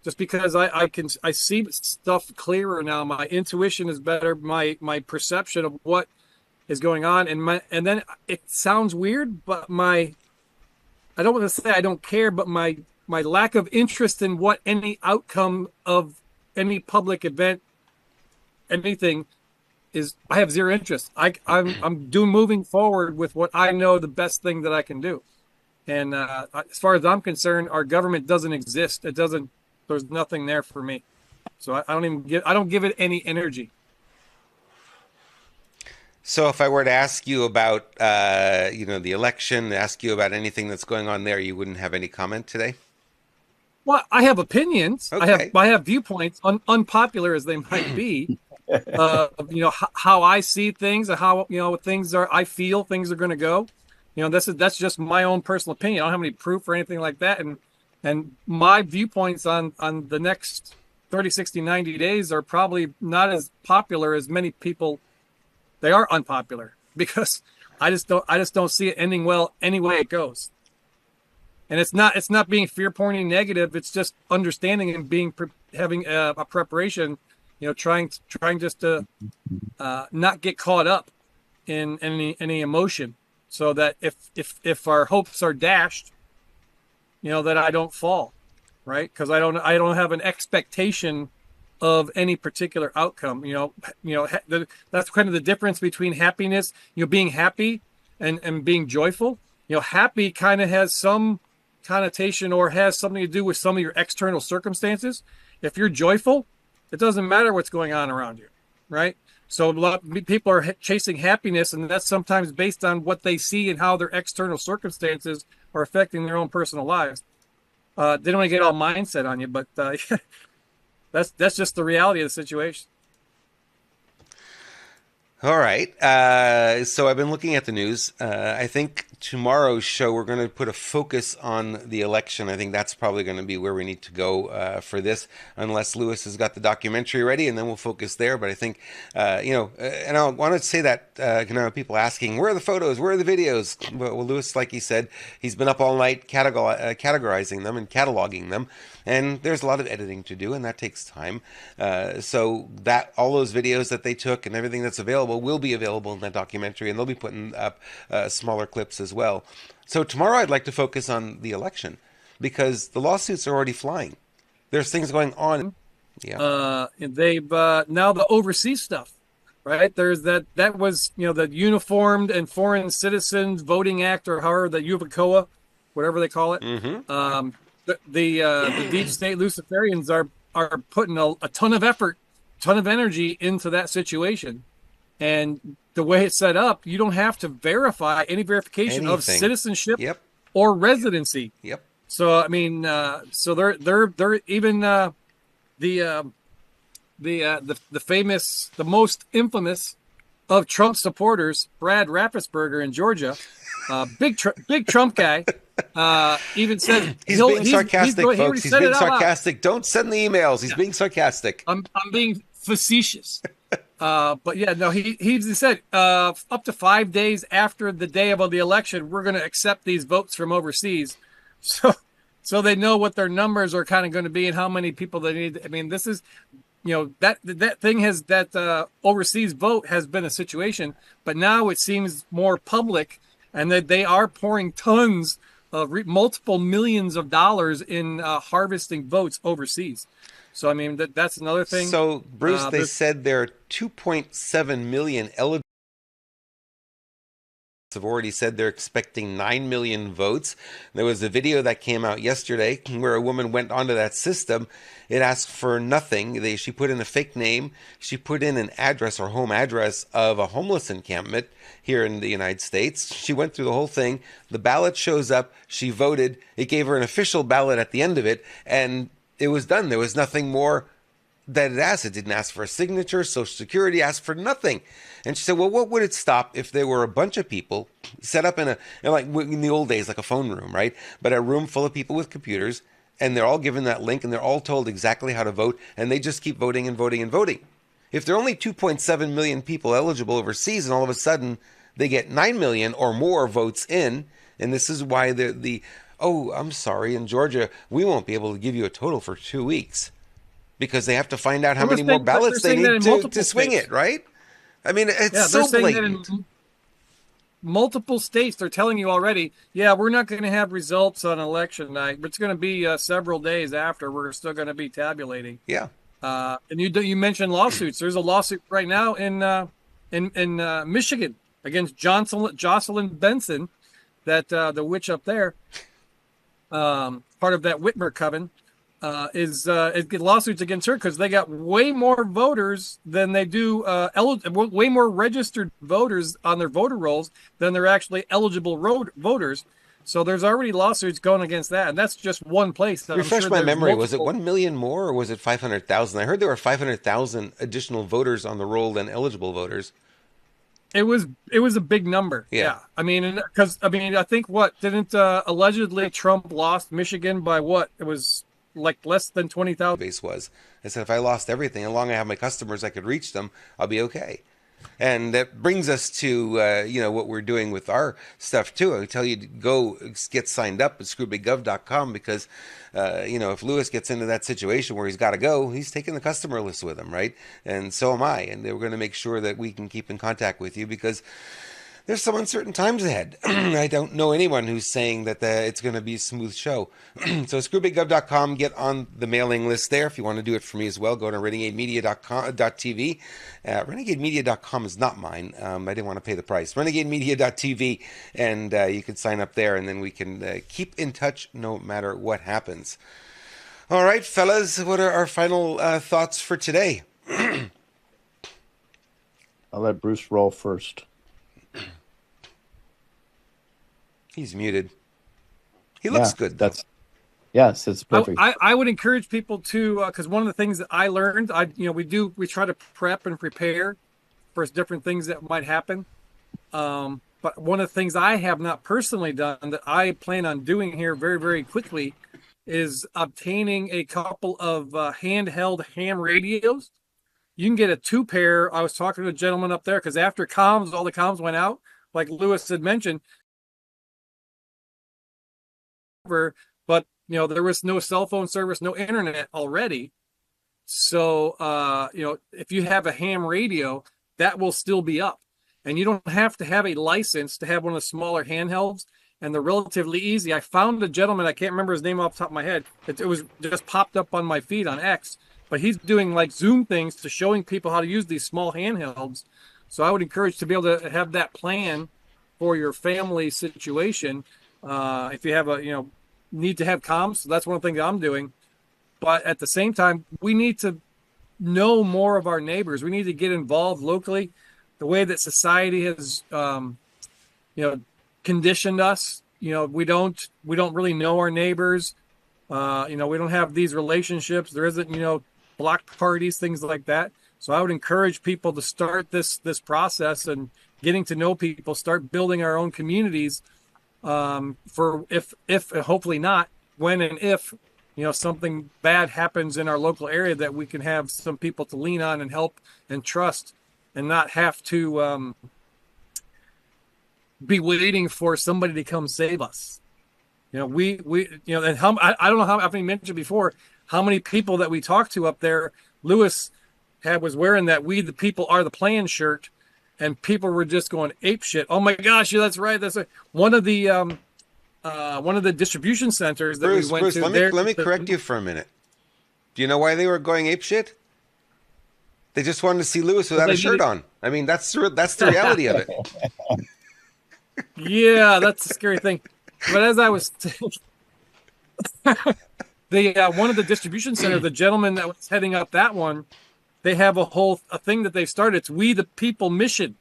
just because I see stuff clearer now. My intuition is better. My perception of what is going on, and then it sounds weird, but I don't want to say I don't care, but my lack of interest in what any outcome of any public event, anything is, I have zero interest. I'm moving forward with what I know the best thing that I can do. And as far as I'm concerned, our government doesn't exist. There's nothing there for me. So I don't give it any energy. So if I were to ask you about, the election, ask you about anything that's going on there, you wouldn't have any comment today? Well, I have opinions. Okay. I have viewpoints, unpopular as they might be. How I see things and how things are. I feel things are going to go. That's just my own personal opinion. I don't have any proof or anything like that. And my viewpoints on the next 30, 60, 90 days are probably not as popular as many people. They are unpopular because I just don't see it ending well any way it goes. And it's not being fear pointing negative. It's just understanding and having a preparation, trying just to not get caught up in any emotion, so that if our hopes are dashed, that I don't fall, right? Because I don't have an expectation of any particular outcome. That's kind of the difference between happiness, being happy and being joyful. Happy kind of has some connotation or has something to do with some of your external circumstances. If you're joyful, it doesn't matter what's going on around you, right? So a lot of people are chasing happiness, and that's sometimes based on what they see and how their external circumstances are affecting their own personal lives. They don't want to get all mindset on you, but that's just the reality of the situation. All right. So I've been looking at the news. I think tomorrow's show, we're going to put a focus on the election. I think that's probably going to be where we need to go for this, unless Lewis has got the documentary ready, and then we'll focus there. But I think, and I want to say that, people asking, where are the photos? Where are the videos? Well, Lewis, like he said, he's been up all night categorizing them and cataloging them. And there's a lot of editing to do, and that takes time. So that all those videos that they took and everything that's available will be available in that documentary, and they'll be putting up smaller clips as well. So tomorrow I'd like to focus on the election, because the lawsuits are already flying. There's things going on. Yeah. They've now the overseas stuff, right? There's that was, the Uniformed and Foreign Citizens Voting Act, or however, the UVCOA, whatever they call it. Mm-hmm. the deep state Luciferians are putting a ton of effort, ton of energy into that situation. And the way it's set up, you don't have to verify any verification of Anything. citizenship Yep. or residency. Yep. So I mean, so they're even the famous, the most infamous of Trump supporters, Brad Raffensperger in Georgia, big Trump guy, even said He's being sarcastic, folks. He's being sarcastic. Don't send the emails. He's being sarcastic. I'm being facetious. But yeah, no, he said up to 5 days after the day of the election, we're going to accept these votes from overseas. So they know what their numbers are kind of going to be and how many people they need. I mean, this is, that thing has, that overseas vote has been a situation, but now it seems more public, and that they are pouring tons of multiple millions of dollars in harvesting votes overseas. So I mean, that's another thing. So Bruce, they said there are 2.7 million eligible. Have already said they're expecting 9 million votes. There was a video that came out yesterday where a woman went onto that system. It asked for nothing. She put in a fake name. She put in an address or home address of a homeless encampment here in the United States. She went through the whole thing. The ballot shows up. She voted. It gave her an official ballot at the end of it, and it was done. There was nothing more that it asked. It didn't ask for a signature. Social Security asked for nothing. And she said, well, what would it stop if there were a bunch of people set up in like in the old days, like a phone room, right? But a room full of people with computers, and they're all given that link, and they're all told exactly how to vote, and they just keep voting and voting and voting. If there are only 2.7 million people eligible overseas, and all of a sudden they get 9 million or more votes in, and this is why oh, I'm sorry, in Georgia, we won't be able to give you a total for 2 weeks, because they have to find out how many more ballots they need to swing it, right? I mean, it's so blatant. In multiple states, they're telling you already, yeah, we're not going to have results on election night, but it's going to be several days after. We're still going to be tabulating. Yeah. And you mentioned lawsuits. There's a lawsuit right now in Michigan against Jocelyn Benson, that the witch up there, part of that Whitmer coven. Is lawsuits against her because they got way more voters than they do way more registered voters on their voter rolls than they're actually eligible voters. So there's already lawsuits going against that, and that's just one place. Refresh my memory. Was it 1 million more, or was it 500,000? I heard there were 500,000 additional voters on the roll than eligible voters. It was a big number. Yeah. I mean, I think didn't allegedly Trump lost Michigan by what? It was like less than 20,000. Base was. I said, if I lost everything, as long as I have my customers, I could reach them, I'll be okay. And that brings us to what we're doing with our stuff too. I tell you to go get signed up at screwbiggov.com, because if Lewis gets into that situation where he's got to go, he's taking the customer list with him, right? And so am I. And we're going to make sure that we can keep in contact with you, because there's some uncertain times ahead. I don't know anyone who's saying that it's going to be a smooth show. So screwbiggov.com, get on the mailing list there. If you want to do it for me as well, go to renegademedia.tv. Renegademedia.com is not mine. I didn't want to pay the price. Renegademedia.tv, and you can sign up there, and then we can keep in touch no matter what happens. All right, fellas, what are our final thoughts for today? I'll let Bruce roll first. He's muted. He looks good, though. Yes, it's perfect. I would encourage people to, because one of the things that I learned, we try to prep and prepare for different things that might happen. But one of the things I have not personally done that I plan on doing here very, very quickly is obtaining a couple of handheld ham radios. You can get a 2-pair. I was talking to a gentleman up there, because after all the comms went out, like Lewis had mentioned, but there was no cell phone service, no internet already. So if you have a ham radio, that will still be up, and you don't have to have a license to have one of the smaller handhelds, and they're relatively easy. I found a gentleman, I can't remember his name off the top of my head. It was just popped up on my feed on X, but he's doing like Zoom things to showing people how to use these small handhelds. So I would encourage to be able to have that plan for your family situation. If you have need to have comms. So that's one thing that I'm doing. But at the same time, we need to know more of our neighbors. We need to get involved locally. The way that society has, conditioned us. We don't really know our neighbors. We don't have these relationships. There isn't, block parties, things like that. So I would encourage people to start this process and getting to know people, start building our own communities. For if hopefully not, when and if something bad happens in our local area, that we can have some people to lean on and help and trust, and not have to be waiting for somebody to come save us. We and I don't know how, I've mentioned before how many people that we talked to up there. Lewis was wearing that "We the People Are the Plan" shirt, and people were just going ape shit. Oh my gosh, yeah, that's right. That's right. One of the distribution centers that Bruce, we went to. Let me correct you for a minute. Do you know why they were going ape shit? They just wanted to see Lewis without a shirt on. I mean, that's the reality of it. Yeah, that's the scary thing. But as I was one of the distribution centers, the gentleman that was heading up that one, they have a thing that they've started. It's "We the People" mission.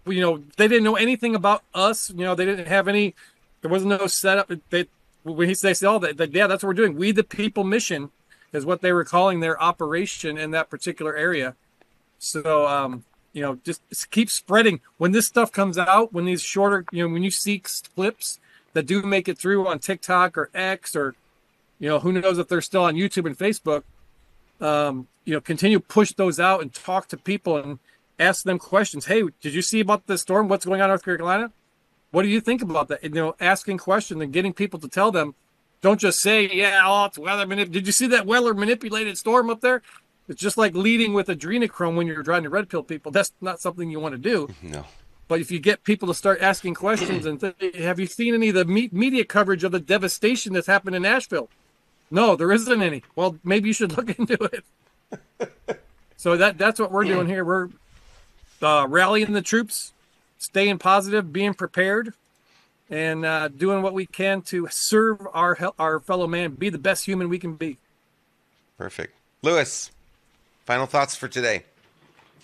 They didn't know anything about us. They didn't have any. There was no setup. When they say all that, yeah, that's what we're doing. "We the People" mission is what they were calling their operation in that particular area. So, just keep spreading. When this stuff comes out, when these shorter, when you see clips that do make it through on TikTok or X, or, who knows if they're still on YouTube and Facebook, continue push those out and talk to people and ask them questions. Hey, did you see about this storm? What's going on in North Carolina? What do you think about that? Asking questions and getting people to tell them. Don't just say, yeah, it's weather did you see that weather manipulated storm up there? It's just like leading with adrenochrome when you're trying to red pill people. That's not something you want to do. No. But if you get people to start asking questions and have you seen any of the media coverage of the devastation that's happened in Nashville? No, there isn't any. Well, maybe you should look into it. So that's what we're doing here. We're rallying the troops, staying positive, being prepared, and doing what we can to serve our fellow man, be the best human we can be. Perfect. Lewis, final thoughts for today.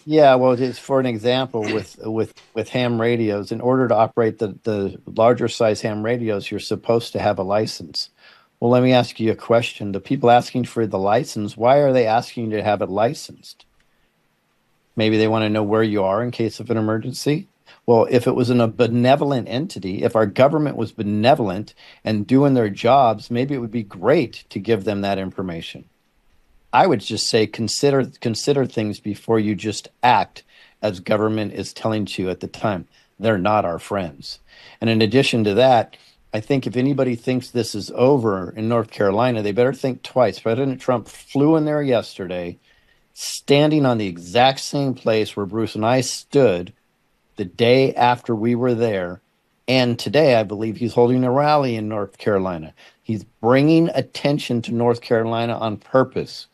Yeah, well, it's for an example with ham radios. In order to operate the larger size ham radios, you're supposed to have a license. Well, let me ask you a question. The people asking for the license, why are they asking to have it licensed? Maybe they want to know where you are in case of an emergency. Well, if it was in a benevolent entity, if our government was benevolent and doing their jobs, maybe it would be great to give them that information. I would just say consider things before you just act as government is telling you at the time. They're not our friends. And in addition to that, I think if anybody thinks this is over in North Carolina, they better think twice. President Trump flew in there yesterday, standing on the exact same place where Bruce and I stood the day after we were there. And today, I believe he's holding a rally in North Carolina. He's bringing attention to North Carolina on purpose.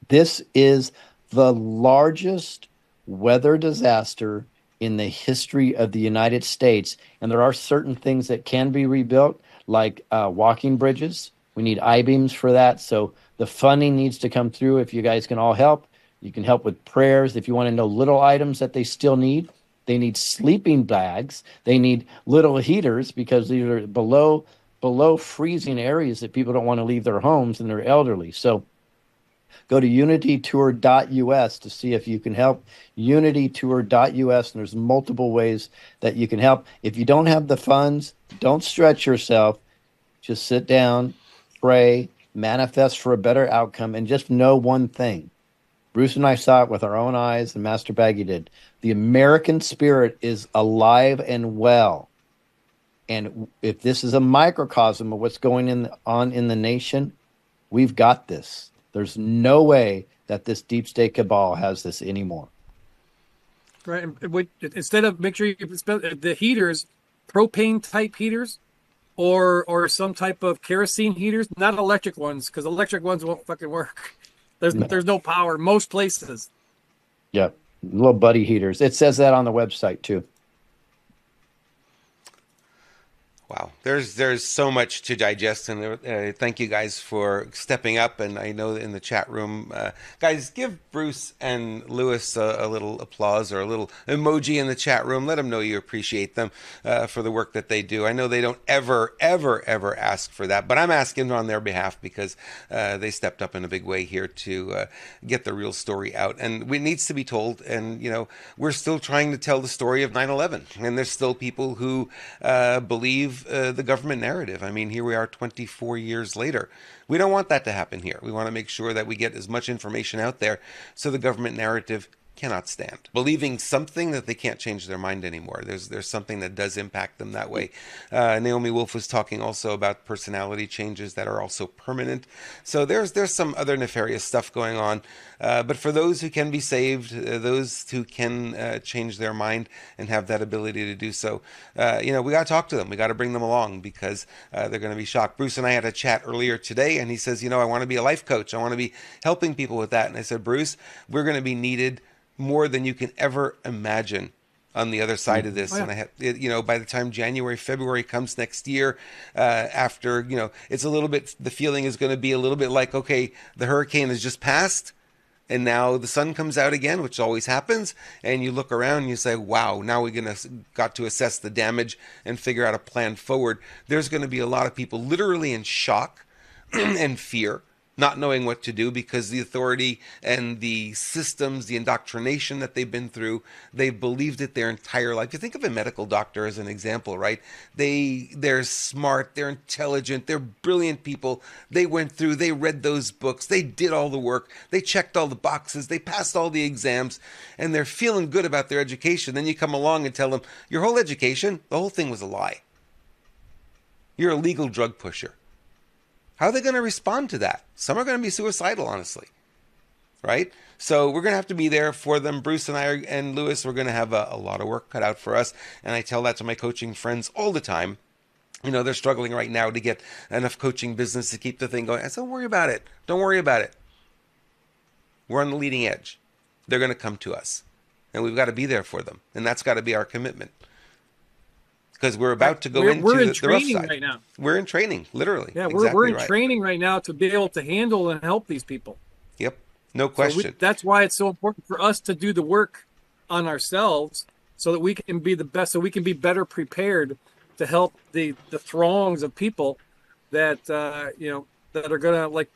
This is the largest weather disaster in the history of the United States. And there are certain things that can be rebuilt, like walking bridges. We need I-beams for that. So the funding needs to come through. If you guys can all help, you can help with prayers. If you want to know little items that they still need, they need sleeping bags. They need little heaters because these are below freezing areas that people don't want to leave their homes and they're elderly. So go to unitytour.us to see if you can help. Unitytour.us, and there's multiple ways that you can help. If you don't have the funds, don't stretch yourself. Just sit down, pray, manifest for a better outcome, and just know one thing. Bruce and I saw it with our own eyes, and Master Baggy did. The American spirit is alive and well. And if this is a microcosm of what's going on in the nation, we've got this. There's no way that this deep state cabal has this anymore. Right. Instead of, make sure you the heaters, propane type heaters, or some type of kerosene heaters, not electric ones, because electric ones won't fucking work. There's no power most places. Yeah, little buddy heaters. It says that on the website too. Wow, there's so much to digest, and thank you guys for stepping up. And I know in the chat room, guys, give Bruce and Lewis a little applause or a little emoji in the chat room. Let them know you appreciate them for the work that they do. I know they don't ever ask for that, but I'm asking on their behalf because they stepped up in a big way here to get the real story out, and it needs to be told. And we're still trying to tell the story of 9/11, and there's still people who believe the government narrative. I mean, here we are 24 years later. We don't want that to happen here. We want to make sure that we get as much information out there so the government narrative cannot stand believing something that they can't change their mind anymore. There's something that does impact them that way. Naomi Wolf was talking also about personality changes that are also permanent. So there's some other nefarious stuff going on. But for those who can be saved, those who can change their mind and have that ability to do so, we got to talk to them. We got to bring them along because they're going to be shocked. Bruce and I had a chat earlier today, and he says, I want to be a life coach. I want to be helping people with that. And I said, Bruce, we're going to be needed more than you can ever imagine on the other side of this. Oh, yeah. And I have, by the time January, February comes next year, after, it's a little bit, the feeling is going to be a little bit like, okay, the hurricane has just passed and now the sun comes out again, which always happens. And you look around and you say, wow, now we're got to assess the damage and figure out a plan forward. There's going to be a lot of people literally in shock and fear, not knowing what to do because the authority and the systems, the indoctrination that they've been through, they've believed it their entire life. You think of a medical doctor as an example, right? They're smart, they're intelligent, they're brilliant people. They went through, they read those books, they did all the work, they checked all the boxes, they passed all the exams, and they're feeling good about their education. Then you come along and tell them, your whole education, the whole thing was a lie. You're a legal drug pusher. How are they going to respond to that? Some are going to be suicidal, honestly, right? So we're going to have to be there for them. Bruce and I and Lewis, we're going to have a lot of work cut out for us. And I tell that to my coaching friends all the time. They're struggling right now to get enough coaching business to keep the thing going. I said, don't worry about it. Don't worry about it. We're on the leading edge. They're going to come to us. And we've got to be there for them. And that's got to be our commitment. Because we're about to go into the rough side right now. We're in training, literally. Yeah, exactly we're in right. training right now to be able to handle and help these people. Yep, no question. That's why it's so important for us to do the work on ourselves so that we can be the best, so we can be better prepared to help the throngs of people that that are gonna like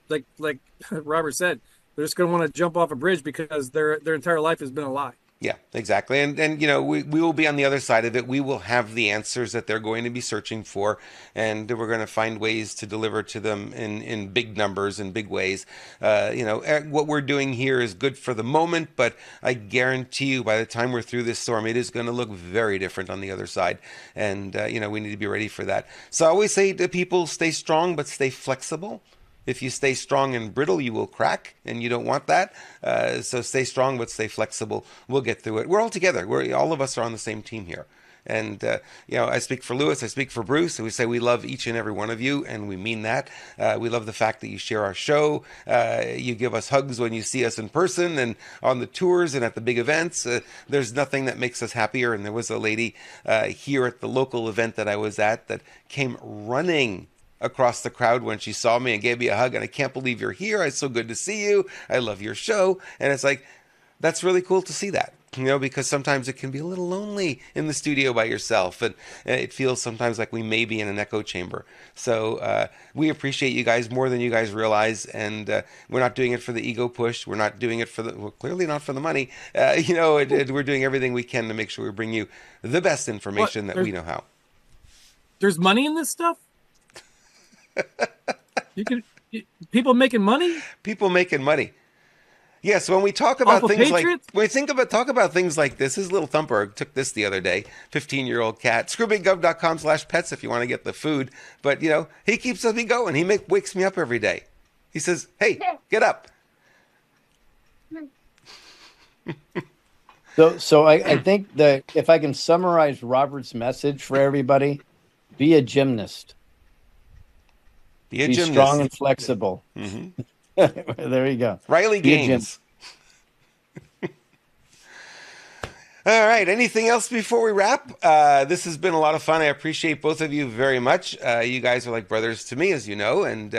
Robert said, they're just gonna want to jump off a bridge because their entire life has been a lie. Yeah, exactly. And we will be on the other side of it. We will have the answers that they're going to be searching for, and we're going to find ways to deliver to them in big numbers, in big ways. What we're doing here is good for the moment, but I guarantee you by the time we're through this storm, it is going to look very different on the other side. And, we need to be ready for that. So I always say to people, stay strong, but stay flexible. If you stay strong and brittle, you will crack, and you don't want that. So stay strong, but stay flexible. We'll get through it. We're all together. All of us are on the same team here. And, I speak for Lewis, I speak for Bruce, and we say we love each and every one of you, and we mean that. We love the fact that you share our show. You give us hugs when you see us in person and on the tours and at the big events. There's nothing that makes us happier. And there was a lady here at the local event that I was at that came running across the crowd when she saw me and gave me a hug. And I can't believe you're here. It's so good to see you. I love your show. And it's like, that's really cool to see that, because sometimes it can be a little lonely in the studio by yourself. And it feels sometimes like we may be in an echo chamber. So we appreciate you guys more than you guys realize. And we're not doing it for the ego push. We're not doing it clearly not for the money. We're doing everything we can to make sure we bring you the best information that we know how. There's money in this stuff? People making money? People making money. Yes, when we talk about Awful things Patriots? talk about things like this, his little thumper took this the other day, 15-year-old cat. Screwbiggov.com/pets if you want to get the food. But he keeps me going. He wakes me up every day. He says, "Hey, get up." So I think that if I can summarize Robert's message for everybody, be a gymnast. Be strong and flexible. Mm-hmm. There you go. Riley Gaines. All right. Anything else before we wrap? This has been a lot of fun. I appreciate both of you very much. You guys are like brothers to me, as you know, and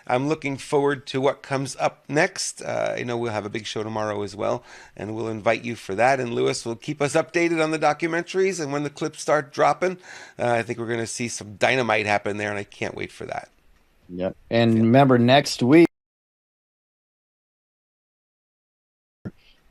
I'm looking forward to what comes up next. I know we'll have a big show tomorrow as well, and we'll invite you for that. And Lewis will keep us updated on the documentaries, and when the clips start dropping, I think we're going to see some dynamite happen there, and I can't wait for that. Yep. And remember, next week,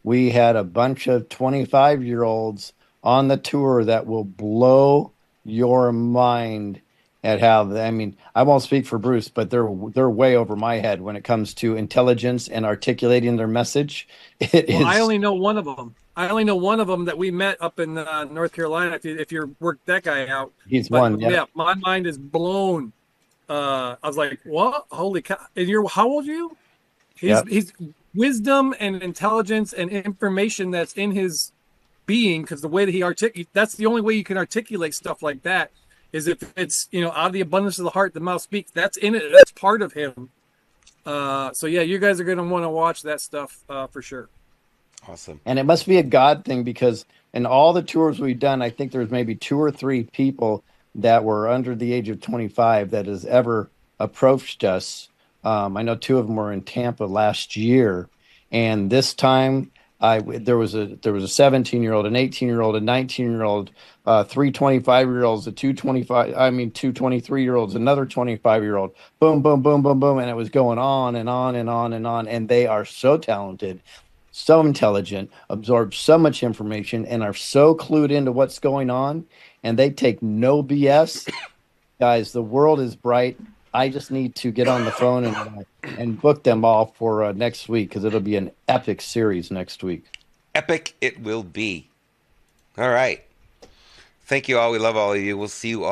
we had a bunch of 25-year-olds on the tour that will blow your mind at how, I mean, I won't speak for Bruce, but they're way over my head when it comes to intelligence and articulating their message. I only know one of them. I only know one of them that we met up in North Carolina. If you work that guy out, He's but, one. Yeah, my mind is blown. I was like, "What? Holy cow!" And how old are you? He's wisdom and intelligence and information that's in his being, because the way that he that's the only way you can articulate stuff like that is if it's, out of the abundance of the heart the mouth speaks. That's in it. That's part of him. So yeah, you guys are going to want to watch that stuff for sure. Awesome. And it must be a God thing, because in all the tours we've done, I think there's maybe 2 or 3 people that were under the age of 25 that has ever approached us. I know 2 of them were in Tampa last year, and this time there was a 17-year-old, an 18-year-old, a 19-year-old, 3 25-year-olds, two 23-year-olds, another 25-year-old. Boom, boom, boom, boom, boom, and it was going on and on and on and on. And they are so talented, so intelligent, absorb so much information, and are so clued into what's going on, and they take no BS. Guys, the world is bright. I just need to get on the phone and book them all for next week, because it'll be an epic series next week. Epic it will be. All right. Thank you all. We love all of you. We'll see you all.